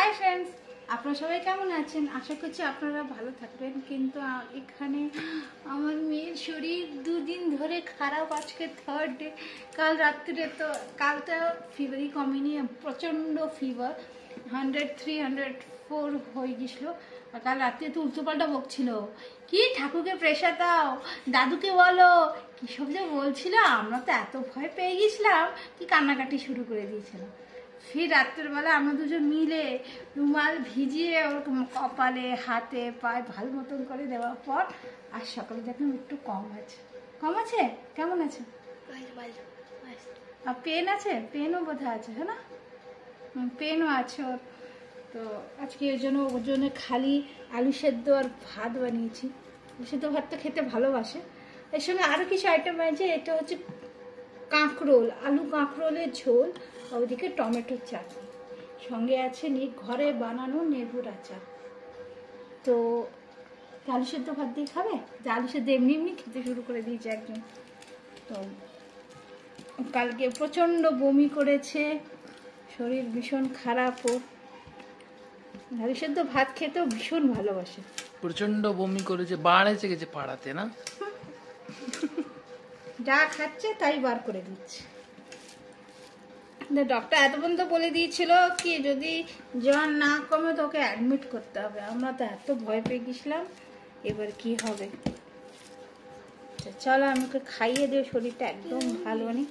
Hi friends, আপনারা সবাই কেমন আছেন? আশা করছি আপনারা ভালো থাকবেন। কিন্তু এখানে আমার মেয়ের শরীর দুদিন ধরে খারাপ। আজকে থার্ড ডে। কাল রাত্রে তো কালটা ফিভারই কমেনি, প্রচণ্ড ফিভার 103 104 হয়ে গেছিলো। আর কাল রাত্রে তো উল্টোপাল্টা বকছিল, কি ঠাকুরকে প্রেশার দাও, দাদুকে বলো, কী সব যে বলছিল। আমরা তো এত ভয় পেয়ে গেছিলাম কি কান্নাকাটি শুরু করে দিয়েছিলাম। ফির রাত্রেবেলা আমরা দুজন মিলে রুমাল ভিজিয়ে ওর কপালে হাতে পায়ে ভালো মতন করে দেওয়ার পর আর সকালে দেখুন একটু কম আছে। কম আছে? কেমন আছে? আর পেন আছে? পেনও বোধহয় আছে, হ্যাঁ না? পেনও আছে ওর। তো আজকে ওর জন্য খালি আলু সেদ্ধ আর ভাত বানিয়েছি। আলু সেদ্ধ ভাত তো খেতে ভালোবাসে। এর সঙ্গে আরও কিছু আইটেম আছে। এটা হচ্ছে কাঁকরোল, আলু কাঁকরোলের ঝোল, ওইদিকে টমেটোর চাটনি, সঙ্গে আছে ঘরে বানানো লেবুর আচার। তো আলু সেদ্ধ ভাত দিয়ে খাবে? যে আলু সেদ্ধ এমনি এমনি খেতে শুরু করে দিয়েছে একজন। তো কালকে প্রচণ্ড বমি করেছে, শরীর ভীষণ খারাপ। ও আলু সেদ্ধ ভাত খেতেও ভীষণ ভালোবাসে। প্রচন্ড বমি করেছে, বার এসে গেছে পাড়াতে না, যা খাচ্ছে তাই বার করে দিচ্ছে। ডক্টর এত পর্যন্ত বলে দিয়েছিল কি যদি জ্বর না কমে তো ওকে অ্যাডমিট করতে হবে। আমরা তো এত ভয় পেয়ে গেছিলাম, এবার কি হবে। চলো আমি ওকে খাইয়ে দিই, শরীরটা একদম ভালো নেই।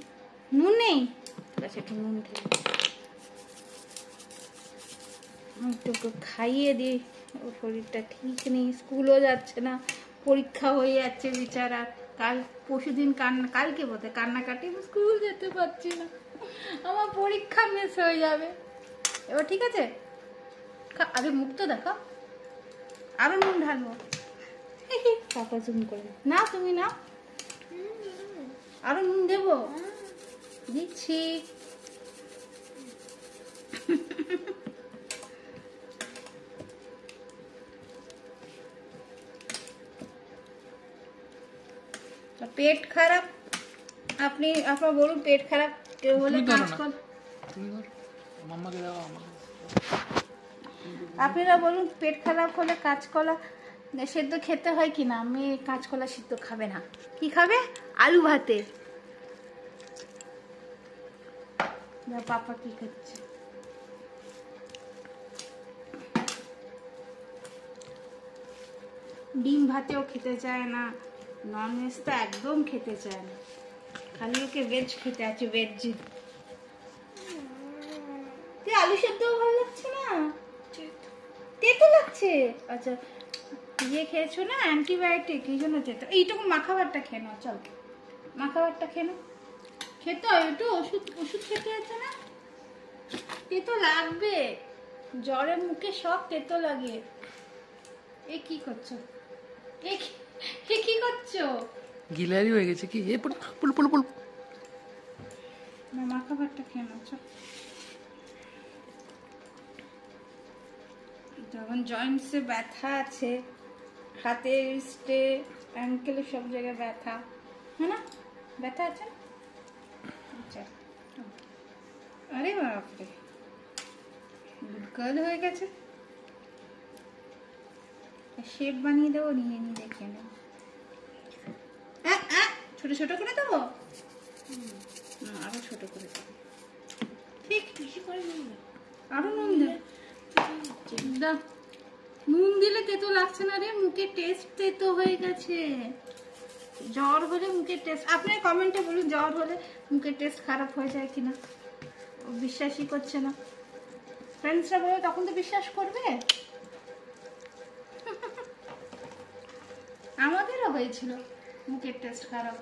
নুন নেই? ঠিক আছে, একটু নুন ঢেলে একটু খাইয়ে দিই। ওর শরীরটা ঠিক নেই, স্কুলও যাচ্ছে না, পরীক্ষা হয়ে যাচ্ছে বেচারা। পরশুদিন কালকে বোধ হয় কান্নাকাটি, স্কুল যেতে পারছি না, আমার পরীক্ষা মিস হয়ে যাবে। এবার ঠিক আছে, আরে মুখ তো দেখো, আরো নুন ঢালবো। পাপা জুম করে না, তুমি না, আরো নুন দেবো, দিচ্ছি। পেট খারাপ, আপনার বলুন, পেট খারাপ হলে আপনারা বলুন, পেট খারাপ হলে কাঁচকলা সেদ্ধ খেতে হয় কিনা? আমি কাঁচকলা সিদ্ধ খাবে না, কি খাবে? আলু ভাতে। পাপা কি খাচ্ছে? ডিম ভাতেও খেতে চায় না, নন ভেজ তো একদম খেতে চায় না, খালি ওকে ভেজ খেতে আছে। ভেজ আলু সেদ্ধও ভালো লাগছে না, তেতো লাগছে। আচ্ছা, ইয়ে খেয়েছো না অ্যান্টিবায়োটিক, এই জন্য তেতো। এইটুকু মাখাবারটা খেয়ে নাও, চল মাখাবারটা খেয়ে নাও। খেতে হয় একটু, ওষুধ খেতে আছে না, তেতো লাগবে। জ্বরের মুখে সব তেতো লাগে। এ কি করছো? এ কি করছো? গিলারি হয়ে গেছে কি? এ পুল পুল পুল পুল না, মাখাবারটা খেয়ে নাও, চল। যখন জয়েন্টসে ব্যথা আছে, হাতে রিস্টে অ্যাঙ্কেলে সব জায়গায় ব্যথা, হ্যাঁ না? ব্যথা আছে। আচ্ছা, আরে বাপরে, গুড গার্ল হয়ে গেছে। শেপ বানিয়ে দেবো, নিয়ে দেখে নেব। ছোট ছোট করে দেবো, আরো ছোট করে দেবো। ঠিক বেশি করে নুন, আরো নুন দে। নুন দিলে তেতো লাগছে না রে, মুখে টেস্ট তেতো হয়ে গেছে। জ্বর হলে মুখের টেস্ট, আপনি কমেন্টে বলুন জ্বর হলে মুখের টেস্ট খারাপ হয়ে যায় কিনা। ও বিশ্বাসই করছে না। ফ্রেন্ডসরা বলে তখন তো বিশ্বাস করবে। আমাদেরও হয়েছিল মুখের টেস্ট খারাপ,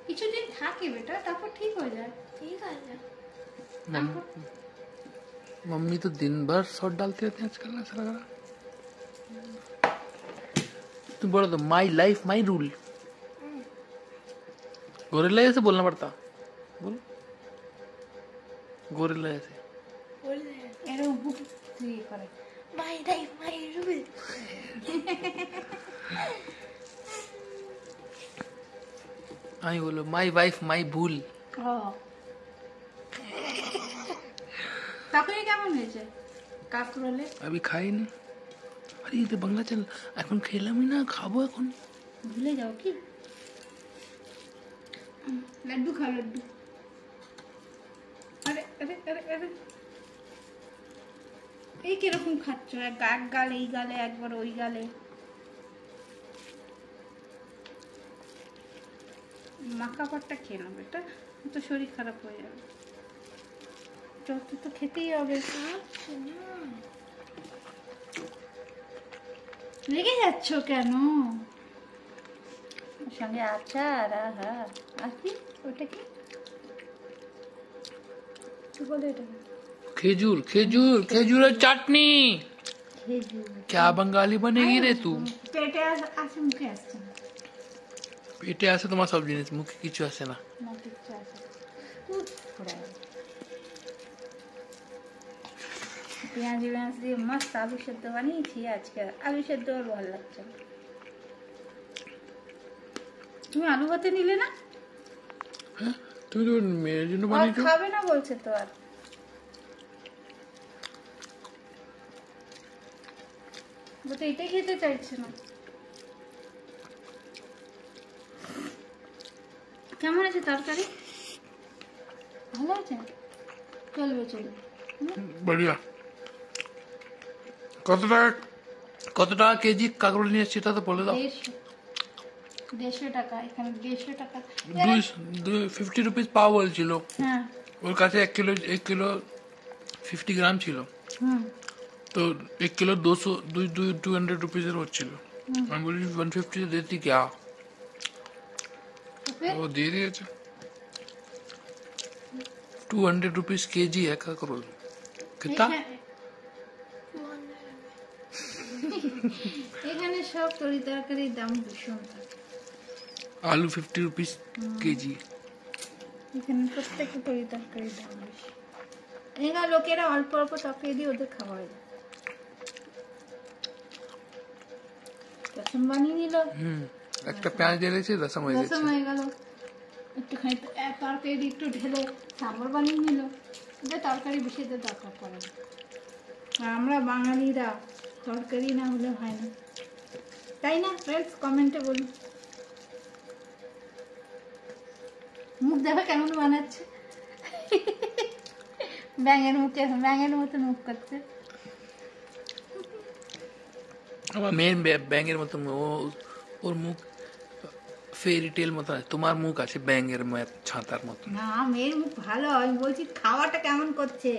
কিছুদিন থাকে বেটা, তারপর ঠিক হয়ে যায়। ঠিক আছে। मम्मी तो दिन भर सॉल्ट डालते रहते हैं आजकल ऐसा लग रहा। तुम बोलो तो my life my rule, gorilla ऐसे बोलना पड़ता। बोलो गोरिल्ला ऐसे माई लाइफ माई रूल। आई बोलो माई वाइफ माई भूल। তখনই কেমন হয়েছে? কাকরোলে अभी खाई नहीं। अरे ये तो बांग्ला चल এখন খেলামই না, খাবো এখন। ভুলে যাও কি? লাড্ডু খাও, লাড্ডু। আরে আরে আরে আরে, এই কিরকম খাচ্ছ? এক গালে এই গালে, একবার ওই গালে। মাখা পাটটা খেয়ে নাও বেটা, তো শরীর খারাপ হয়ে যাবে। যত তো খেতেই হবে। রেগে যাচ্ছ কেন? ওর সঙ্গে আচার, আহা। আর কি ওটা কি কি বলে এটা? খেজুর, খেজুর, খেজুরের চাটনি। খেজুর। क्या बंगाली बनेगी रे तू? পেটে আসে, মুখে আসছে না। পেটে আসে তোমার সব জিনিস, মুখে কিছু আসে না। না কিচ্ছু আসে না। উফ, ঘোরায়। পেঁয়াজ পেঁয়াজ দিয়ে মস্ত আলু সেদ্ধ বানিয়েছি আজকে। আলু সেদ্ধ আর ভালো লাগছে না। তুমি আলু ভাতে নিলে না? হ্যাঁ, তুমি তো মেয়ের জন্য আর বানিয়েছো। খাবে না বলছে তো। আর ও তো এটাই খেতে চাইছে না। কেমন আছে তরকারি? ভালো আছে? চলবে চলবে। बढ़िया। কত টাকা কেজি কাঁকরোল নিয়ে এসছি, তা তো বলে দাও। 150 টাকা এখানে, 150 টাকা। 50 রুপিস পাও বলছিল। হ্যাঁ। ওর কাছে 1 কিলো 50 গ্রাম ছিল, হুম। তো 1 কিলো 200 रुपीज হচ্ছিল। আমি বলি 150 देती क्या? তো ফির वो दे दिए। 200 रुपीज केजी है काकरोल। कितना? এখানে সব তরি তরকারির দাম ভীষণ থাকে। आलू 50 रुपीज केजी। এখানে প্রত্যেকটা তরি তরকারির দাম বেশি। এখানে লোকেরা অল্প অল্প তরকারি দিয়ে ওদের খাওয়া হয়। রসম বানিয়ে নিল, একটা পেঁয়াজ দিয়েছে, রসম হয়ে রসম গেছে। হয়ে গেল। একটুখানি তরকারি দিয়ে একটু ঢেলে সাম্বার বানিয়ে নিল। ওদের তরকারি বেশি তো দরকার পড়ে না। আর আমরা বাঙালিরা তরকারি না হলে হয় না, তাই না ফ্রেন্ডস? কমেন্টে বলুন। মুখ দেখো কেমন বানাচ্ছে, ব্যাঙের মুখে, ব্যাঙের মতন মুখ করছে। আমার মেয়ের ব্যাঙের মতো ওর মুখ ফেরি টেল মতো আছে, তোমার মুখ আছে ব্যাঙের ছাতার মতো। না, মেয়ের মুখ ভালো। আমি বলছি খাওয়াটা কেমন করছে।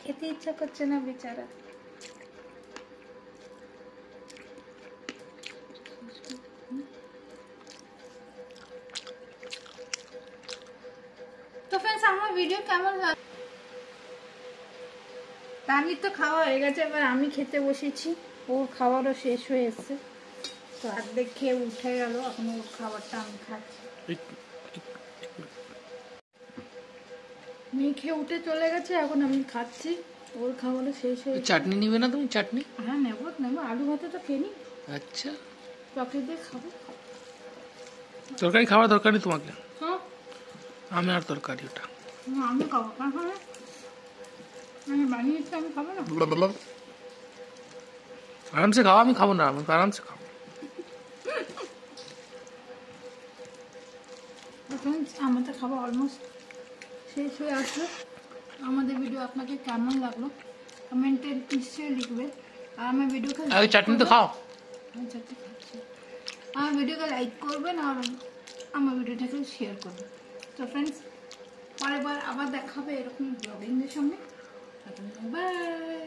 খেতে ইচ্ছা করছে না বেচারা। তো फ्रेंड्स, আমার ভিডিও কেমন লাগে? তানির তো খাওয়া হয়ে গেছে, এবার আমি খেতে বসেছি। ওর খাবারও শেষ হয়ে এসছে, তো অর্ধেক খেয়ে উঠে গেল। এখন ওর খাবারটা আমি খাচ্ছি। মেয়ে খেয়ে উঠে চলে গেছে, এখন আমি খাচ্ছি। ওর খাবারও শেষ হয়ে গেছে। চাটনি নিবে না তুমি? চাটনি? হ্যাঁ নেবো নেবো, আলু ভাতে তো খেয়ে নি, আচ্ছা, চকলেট দিয়ে খাবো। তরকারি খাওয়া দরকার নেই তোমাকে। হ্যাঁ, আমি আর তরকারি ওটা আমি খাবো। কারণ খাবে, আমি বানিয়েছি, আমি খাবো না। आराम से खाओ, আমি খাবো না, আমি आराम से খাবো। ফ্রেন্ডস, আমাদের খাবার অলমোস্ট শেষ হয়ে আসলো। আমাদের ভিডিও আপনাকে কেমন লাগলো কমেন্টে নিশ্চয়ই লিখবে। আর আমার ভিডিওকে আগে চাটনি তো খাও। আমি চাটনি খাচ্ছি। আমার ভিডিওকে লাইক করবেন আর আমার ভিডিওটাকে শেয়ার করবেন। তো ফ্রেন্ডস, পরের বার আবার দেখা হবে এরকম ব্লগিংয়ের সঙ্গে। বাই।